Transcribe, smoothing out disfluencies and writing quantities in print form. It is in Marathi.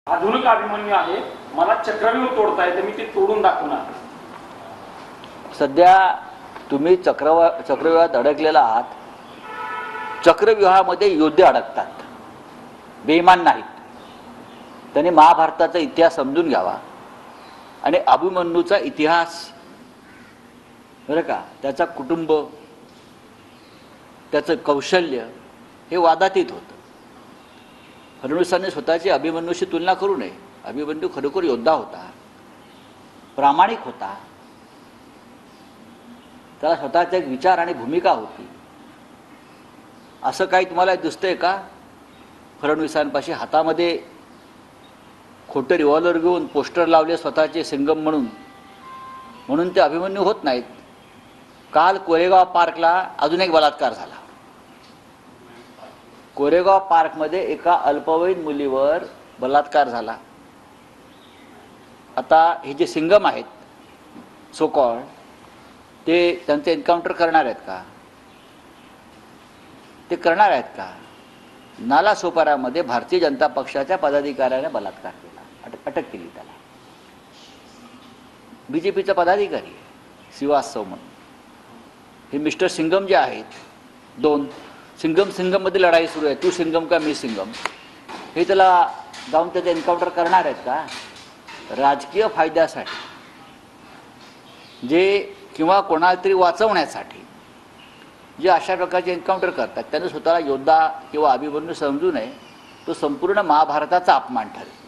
आधुनिक अभिमन्यू आहे, मला चक्रव्यूह तोडता येते, मी ते तोडून दाखवणार. सध्या तुम्ही चक्रव्यूहात अडकलेला आहात. चक्रव्यूहामध्ये योद्धे अडकतात, बेईमान नाहीत. त्यांनी महाभारताचा इतिहास समजून घ्यावा आणि अभिमन्यूचा इतिहास, बरं का, त्याचा कुटुंब, त्याचं कौशल्य हे वादातीत होतं. फडणवीसांनी स्वतःची अभिमन्यूशी तुलना करू नये. अभिमन्यू खरोखर योद्धा होता, प्रामाणिक होता, त्याला स्वतःचा एक विचार आणि भूमिका होती. असं काही तुम्हाला दिसतंय का? फडणवीसांपाशी हातामध्ये खोटे रिव्हॉल्वर घेऊन पोस्टर लावले स्वतःचे सिंगम म्हणून ते अभिमन्यू होत नाहीत. काल कोरेगाव पार्कला अजून एक बलात्कार झाला. कोरेगाव पार्कमध्ये एका अल्पवयीन मुलीवर बलात्कार झाला. आता हे जे सिंगम आहेत सो कॉल्ड, ते त्यांचे एन्काउंटर करणार आहेत का? ते करणार आहेत का? नालासोपारामध्ये भारतीय जनता पक्षाच्या पदाधिकाऱ्याने बलात्कार केला, अटक केली त्याला. बीजेपीचा पदाधिकारी श्रीवास्तव म्हणून. हे मिस्टर सिंगम जे आहेत, दोन सिंगम मध्ये लढाई सुरू आहे, तू सिंगम का मी सिंगम, हे त्याला जाऊन त्याचं एन्काउंटर करणार आहेत का? राजकीय फायद्यासाठी जे किंवा कोणाला तरी वाचवण्यासाठी जे अशा प्रकारचे एन्काउंटर करतात, त्यांनी स्वतःला योद्धा किंवा अभिमन्यू समजू नये. तो संपूर्ण महाभारताचा अपमान ठरेल.